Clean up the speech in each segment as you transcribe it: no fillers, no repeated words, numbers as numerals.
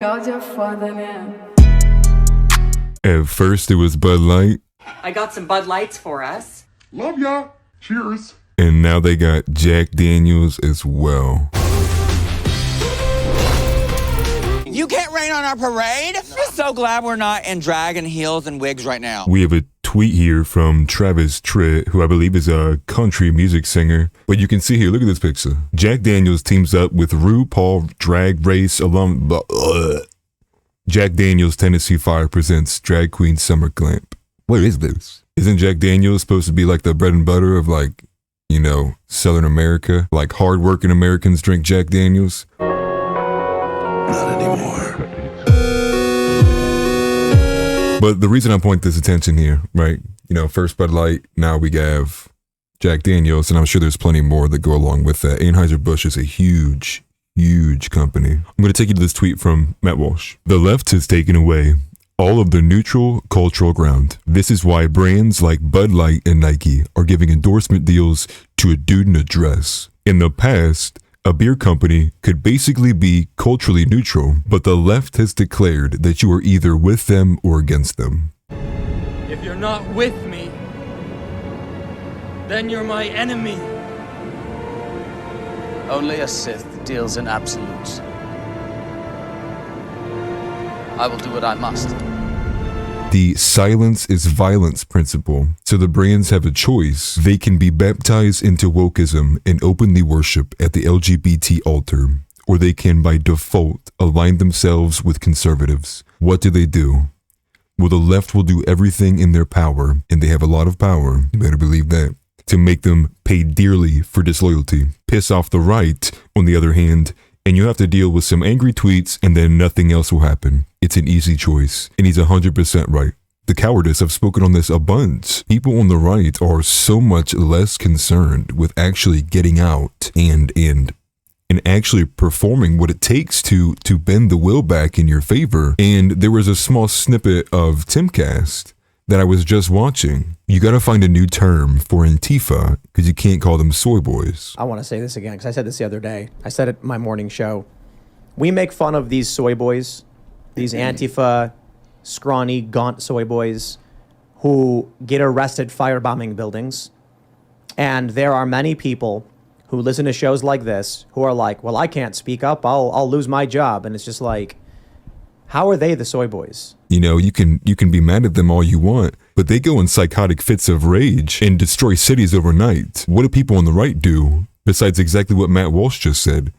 Y'all just fun in. At first it was Bud Light. I got some Bud Lights for us. Love ya. Cheers. And now they got Jack Daniels as well. You can't rain on our parade? I'm so glad we're not in drag and heels and wigs right now. We have a tweet here from Travis Tritt, who I believe is a country music singer. But you can see here, look at this picture. Jack Daniels teams up with RuPaul Drag Race alum. Jack Daniels Tennessee Fire presents Drag Queen Summer Glamp. What is this? Isn't Jack Daniels supposed to be like the bread and butter of like, you know, Southern America? Like hardworking Americans drink Jack Daniels? Not anymore. But the reason I point this attention here, right? You know, first Bud Light, now we have Jack Daniels, and I'm sure there's plenty more that go along with that. Anheuser-Busch is a huge company. I'm going to take you to this tweet from Matt Walsh. The left has taken away all of the neutral cultural ground. This is why brands like Bud Light and Nike are giving endorsement deals to a dude in a dress. In the past, a beer company could basically be culturally neutral, but the left has declared that you are either with them or against them. If you're not with me, then you're my enemy. Only a Sith deals in absolutes. I will do what I must. The silence is violence principle. So the brands have a choice. They can be baptized into wokeism and openly worship at the LGBT altar, or they can by default align themselves with conservatives. What do? Well, the left will do everything in their power, and they have a lot of power, you better believe that, to make them pay dearly for disloyalty. Piss off the right, on the other hand, and you have to deal with some angry tweets, and then nothing else will happen. It's an easy choice, and he's 100% right. The cowardice, I've spoken on this a bunch. People on the right are so much less concerned with actually getting out and actually performing what it takes to bend the will back in your favor. And there was a small snippet of Timcast that I was just watching. You got to find a new term for Antifa because you can't call them soy boys. I want to say this again because I said this the other day. I said it in my morning show. We make fun of these soy boys, these Antifa, scrawny, gaunt soy boys who get arrested firebombing buildings. And there are many people who listen to shows like this who are like, well, I can't speak up. I'll lose my job. And it's just like, how are they the soy boys? You know, you can be mad at them all you want, but they go in psychotic fits of rage and destroy cities overnight. What do people on the right do besides exactly what Matt Walsh just said?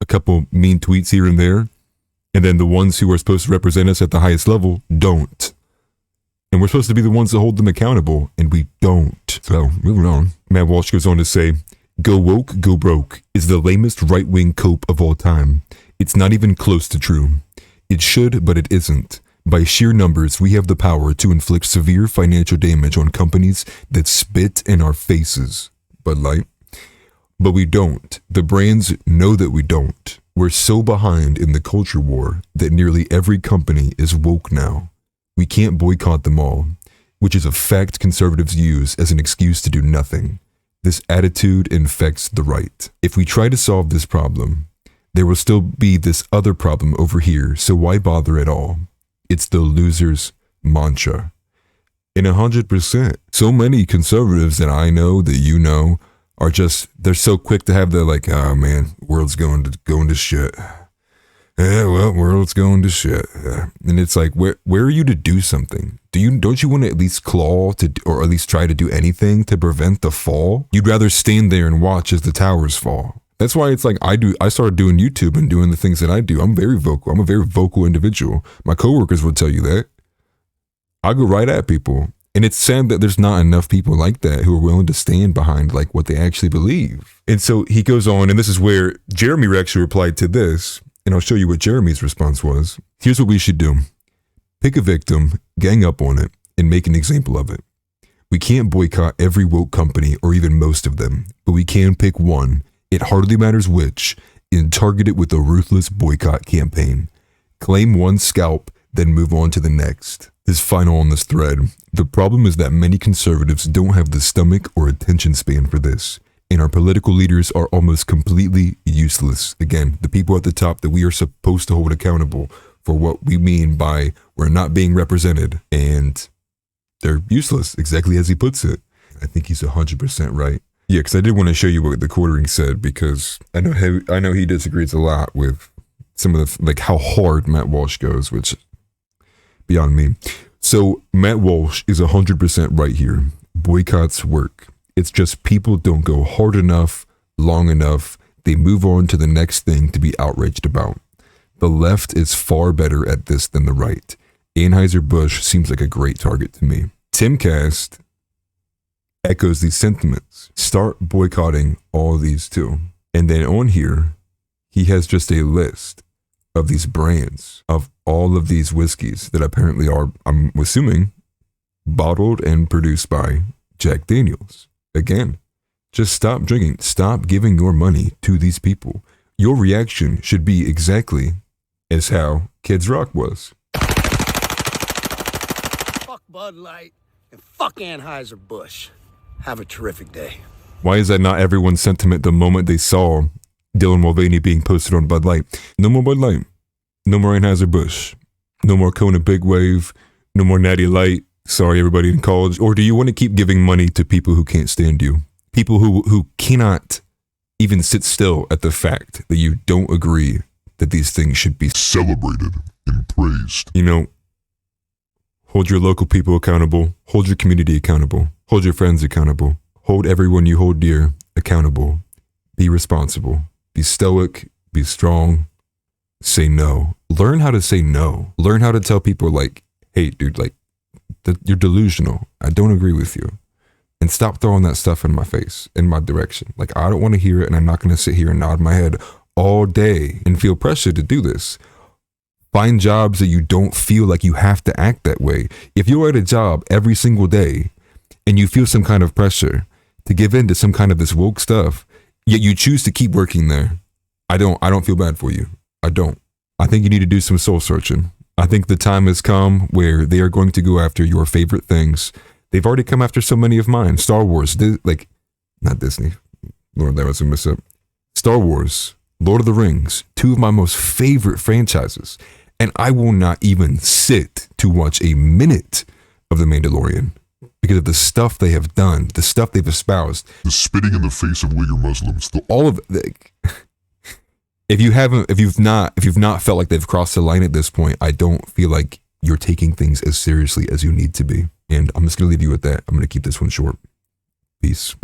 A couple mean tweets here and there, and then the ones who are supposed to represent us at the highest level don't. And we're supposed to be the ones that hold them accountable, and we don't. So, moving on. Matt Walsh goes on to say, "Go woke, go broke is the lamest right-wing cope of all time. It's not even close to true. It should, but it isn't. By sheer numbers, we have the power to inflict severe financial damage on companies that spit in our faces. Bud Light. But we don't. The brands know that we don't. We're so behind in the culture war that nearly every company is woke now. We can't boycott them all, which is a fact conservatives use as an excuse to do nothing. This attitude infects the right. If we try to solve this problem, there will still be this other problem over here, so why bother at all? It's the loser's mantra." And 100%. So many conservatives that I know, that you know, are just, they're so quick to have the like, oh man, world's going to shit. Yeah, well, world's going to shit. And it's like, where are you to do something? Don't you want to at least claw to, or at least try to do anything to prevent the fall? You'd rather stand there and watch as the towers fall. That's why it's like I started doing YouTube and doing the things that I do. I'm very vocal. I'm a very vocal individual. My coworkers will tell you that. I go right at people. And it's sad that there's not enough people like that who are willing to stand behind like what they actually believe. And so he goes on, and this is where Jeremy actually replied to this. And I'll show you what Jeremy's response was. Here's what we should do. Pick a victim, gang up on it, and make an example of it. We can't boycott every woke company or even most of them, but we can pick one. It hardly matters which, and target it with a ruthless boycott campaign. Claim one scalp, then move on to the next. This final on this thread. The problem is that many conservatives don't have the stomach or attention span for this, and our political leaders are almost completely useless. Again, the people at the top that we are supposed to hold accountable for what we mean by we're not being represented, and they're useless, exactly as he puts it. I think he's 100% right. Yeah, because I did want to show you what the quartering said, because I know he disagrees a lot with some of the, like, how hard Matt Walsh goes, which beyond me. So Matt Walsh is 100% right here. Boycotts work. It's just people don't go hard enough, long enough. They move on to the next thing to be outraged about. The left is far better at this than the right. Anheuser-Busch seems like a great target to me. Timcast echoes these sentiments. Start boycotting all these too. And then on here, he has just a list of these brands of all of these whiskeys that apparently are, I'm assuming, bottled and produced by Jack Daniels. Again, just stop drinking. Stop giving your money to these people. Your reaction should be exactly as how Kids Rock was. Fuck Bud Light and fuck Anheuser-Busch. Have a terrific day. Why is that not everyone's sentiment the moment they saw Dylan Mulvaney being posted on Bud Light? No more Bud Light. No more Anheuser-Busch. No more Kona Big Wave. No more Natty Light. Sorry, everybody in college. Or do you want to keep giving money to people who can't stand you? People who cannot even sit still at the fact that you don't agree that these things should be Celebrated and praised. You know, hold your local people accountable. Hold your community accountable. Hold your friends accountable. Hold everyone you hold dear accountable. Be responsible. Be stoic. Be strong. Say no. Learn how to say no. Learn how to tell people, like, hey, dude, like, you're delusional. I don't agree with you. And stop throwing that stuff in my face, in my direction. Like, I don't want to hear it, and I'm not going to sit here and nod my head all day and feel pressure to do this. Find jobs that you don't feel like you have to act that way. If you're at a job every single day and you feel some kind of pressure to give in to some kind of this woke stuff, yet you choose to keep working there, I don't feel bad for you. I don't. I think you need to do some soul searching. I think the time has come where they are going to go after your favorite things. They've already come after so many of mine. Star Wars, not Disney. Lord, that was a mess up. Star Wars, Lord of the Rings, two of my most favorite franchises. And I will not even sit to watch a minute of The Mandalorian because of the stuff they have done, the stuff they've espoused. The spitting in the face of Uyghur Muslims. All of it. If you've not felt like they've crossed the line at this point, I don't feel like you're taking things as seriously as you need to be. And I'm just going to leave you with that. I'm going to keep this one short. Peace.